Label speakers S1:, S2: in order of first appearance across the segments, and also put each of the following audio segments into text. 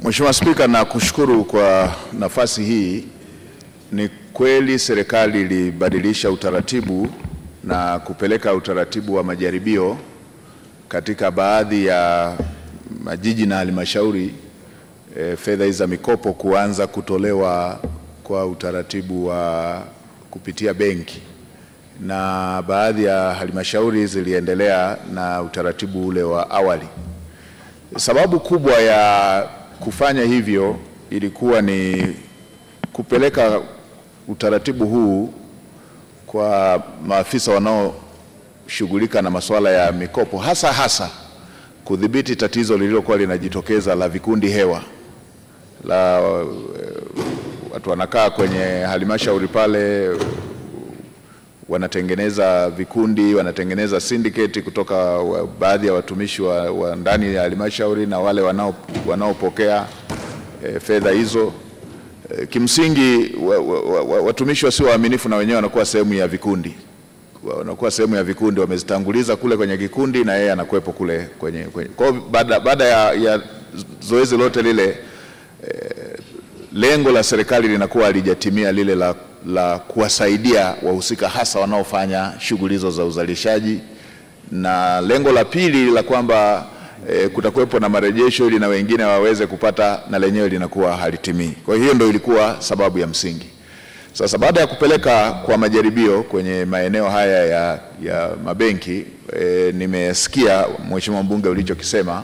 S1: Mheshimiwa Spika, na kushukuru kwa nafasi hii. Ni kweli serikali ilibadilisha utaratibu na kupeleka utaratibu wa majaribio katika baadhi ya majiji na halmashauri, fedha za mikopo kuanza kutolewa kwa utaratibu wa kupitia benki, na baadhi ya halmashauri ziliendelea na utaratibu ule wa awali. Sababu kubwa ya kufanya hivyo ilikuwa ni kupeleka utaratibu huu kwa maafisa wanaoshughulika na masuala ya mikopo, hasa kudhibiti tatizo lililokuwa linajitokeza la vikundi hewa, la watu wanakaa kwenye halmashauri pale, wanatengeneza vikundi, wanatengeneza syndicate kutoka baadhi ya watumishi wa ndani ya halmashauri na wale wanaopokea fedha hizo. Kimsingi watumishi wasio waaminifu na wenyewe wanakuwa sehemu ya vikundi, wamezitanguliza kule kwenye kikundi na yeye anakuepo kule kwenye. Kwa baada ya zoezi lote lile, lengo la serikali linakuwa halijatimia, lile la kuwasaidia wahusika hasa wanaofanya shughuli hizo za uzalishaji, na lengo la pili la kwamba kutakuwepo na marejesho ili na wengine waweze kupata, na lenyewe linakuwa halitimii. Kwa hiyo ndio ilikuwa sababu ya msingi. Sasa baada ya kupeleka kwa majaribio kwenye maeneo haya ya mabenki, nimesikia Mheshimiwa Mbunge ulichokisema,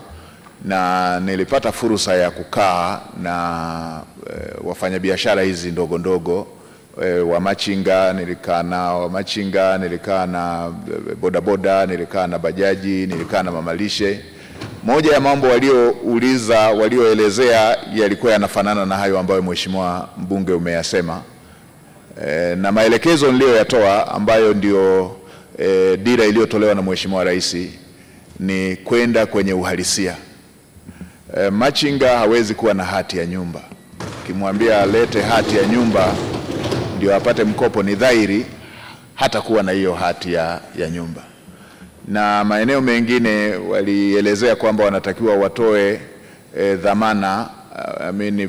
S1: na nilipata fursa ya kukaa na wafanyabiashara hizi ndogo ndogo, wa machinga nilikaa nao, nilikaa na bodaboda, nilikaa na bajaji, nilikaa na mamalishe. Moja ya mambo walioelezea yalikuwa yanafanana na hayo ambayo Mheshimiwa Mbunge umeyasema, na maelekezo niliyoyatoa ambayo ndio dira iliyotolewa na Mheshimiwa Rais ni kwenda kwenye uhalisia. Machinga hawezi kuwa na hati ya nyumba. Ukimwambia alete hati ya nyumba ndio apate mkopo, ni dhahiri hata kuwa na hiyo hati ya nyumba. Na maeneo mengine walielezea kwamba wanatakiwa watoe dhamana,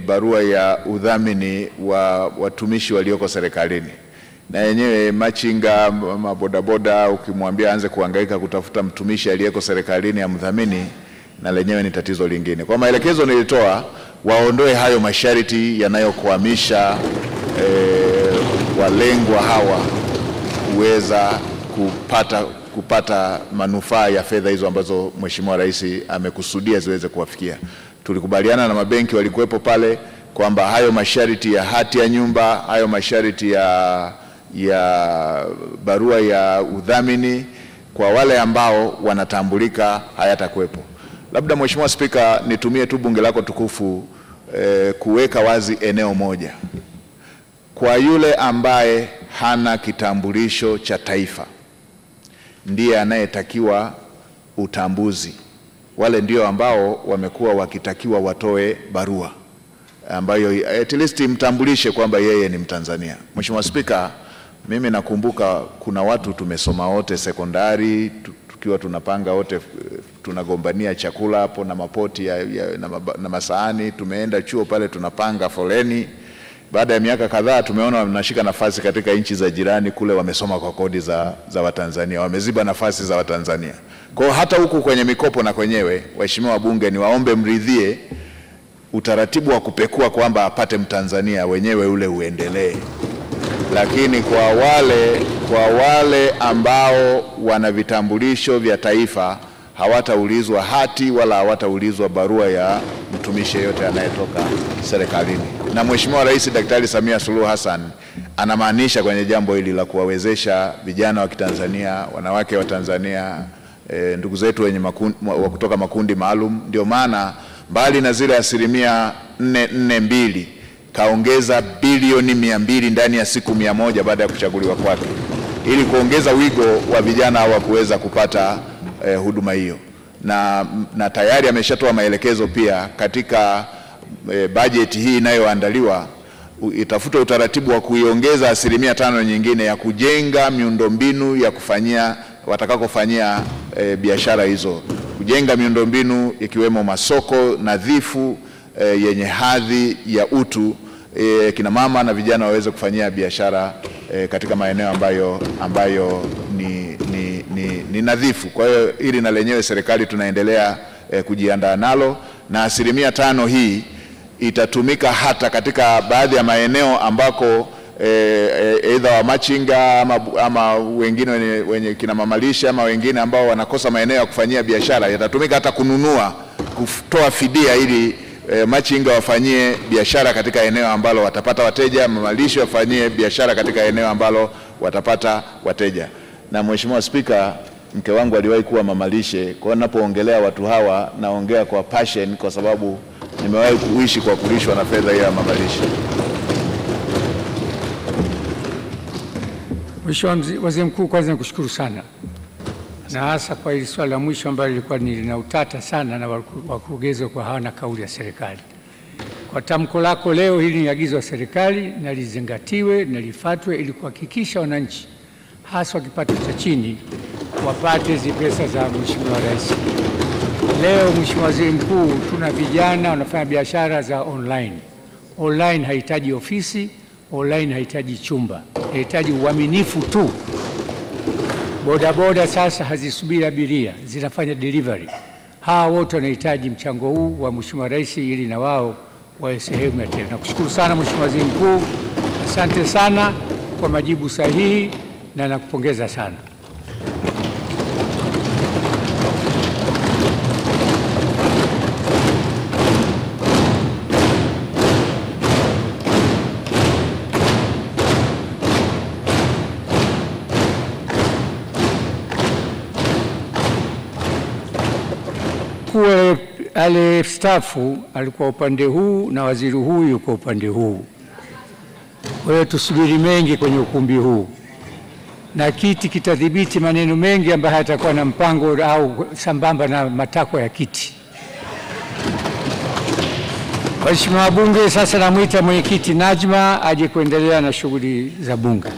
S1: barua ya udhamini wa watumishi walioko serikalini, na yenyewe machinga, mabodaboda, ukimwambia anze kuhangaika kutafuta mtumishi aliyeko serikalini ya mdhamini, na lenyewe ni tatizo lingine. Kwa maelekezo nilitoa, waondoe hayo masharti yanayokwamisha walengwa hawa kuweza kupata manufaa ya fedha hizo ambazo Mheshimiwa Rais amekusudia ziweze kuwafikia. Tulikubaliana na mabenki walikuwepo pale kwamba hayo masharti ya hati ya nyumba, hayo masharti ya barua ya udhamini kwa wale ambao wanatambulika hayatakuwepo. Labda Mheshimiwa Spika, nitumie tu bunge lako tukufu kuweka wazi eneo moja. Kwa yule ambaye hana kitambulisho cha taifa ndiye anayetakiwa utambuzi. Wale ndio ambao wamekuwa wakitakiwa watoe barua ambayo at least mtambulishe kwamba yeye ni Mtanzania. Mheshimiwa Spika, mimi nakumbuka kuna watu tumesoma wote sekondari, tukiwa tunapanga wote, tunagombania chakula hapo na mapoti na masahani. Tumeenda chuo pale tunapanga foleni. Baada ya miaka kadhaa tumeona wanashika nafasi katika nchi za jirani kule, wamesoma kwa kodi za Watanzania, wameziba nafasi za Watanzania. Kwa hata huku kwenye mikopo na kwenyewe, waheshimiwa wabunge, ni waombe mridhie utaratibu wa kupekua kwamba apate Mtanzania wenyewe ule uendelee. Lakini kwa wale ambao wana vitambulisho vya taifa hawataulizwa hati wala hawataulizwa barua ya mtumishi yeyote anayetoka serikalini. Na Mheshimiwa Rais Daktari Samia Suluhu Hassan anamaanisha kwenye jambo hili la kuwawezesha vijana wa Kitanzania, wanawake wa Tanzania, ndugu zetu wenye kutoka makundi maalum. Ndio maana mbali na zile 442 kaongeza bilioni 200 ndani ya siku 100 baada ya kuchaguliwa kwake, ili kuongeza wigo wa vijana hawa kuweza kupata huduma hiyo, na tayari ameshatoa maelekezo pia katika bajeti hii inayoandaliwa itafuta utaratibu wa kuiongeza 5% nyingine ya kujenga miundombinu ya kufanyia watakakofanyia biashara hizo, kujenga miundombinu ikiwemo masoko nadhifu yenye hadhi ya utu, kina mama na vijana waweze kufanyia biashara katika maeneo ambayo ni nadhifu. Kwa hiyo hili na lenyewe serikali tunaendelea kujiandaa nalo, na 5% hii itatumika hata katika baadhi ya maeneo ambako aidha wamachinga ama wengine wenye kina mamalisha ama wengine ambao wanakosa maeneo ya kufanyia biashara, yatatumika hata kutoa fidia ili machinga wafanyie biashara katika eneo ambalo watapata wateja, mamalisha wafanyie biashara katika eneo ambalo watapata wateja. Na Mheshimiwa Spika, mke wangu aliwahi kuwa mamalishe, kwa hiyo ninapoongelea watu hawa naongea kwa passion, kwa sababu nimewahi kuishi kwa kulishwa na fedha ya mamalishe.
S2: Mheshimiwa Waziri Mkuu, kwanza nikushukuru sana, na hasa kwa hili swala la mwisho ambalo lilikuwa lina utata sana na wakurugenzi kwa hawana kauli ya serikali. Kwa tamko lako leo, hili ni agizo la serikali na lizingatiwe na lifuatwe ili kuhakikisha wananchi hasa wa kipato cha chini wapate hizi pesa za Mheshimiwa Rais. Leo Mheshimiwa Waziri Mkuu, tuna vijana wanafanya biashara za online. Online haihitaji ofisi, online haihitaji chumba, inahitaji uaminifu tu. Bodaboda sasa hazisubiri abiria, zinafanya delivery. Hawa wote wanahitaji mchango huu wa Mheshimiwa Rais ili na wao wawe sehemu ya tena. Nakushukuru sana Mheshimiwa Waziri Mkuu, asante sana kwa majibu sahihi na nakupongeza sana. Aliyestaafu alikuwa upande huu na waziri huyu yuko upande huu. Kwa hiyo tusubiri mengi kwenye ukumbi huu, na kiti kitadhibiti maneno mengi ambayo hayatakuwa na mpango au sambamba na matakwa ya kiti. Waheshimiwa wabunge, sasa namwita mwenyekiti Najma aje kuendelea na shughuli za bunge.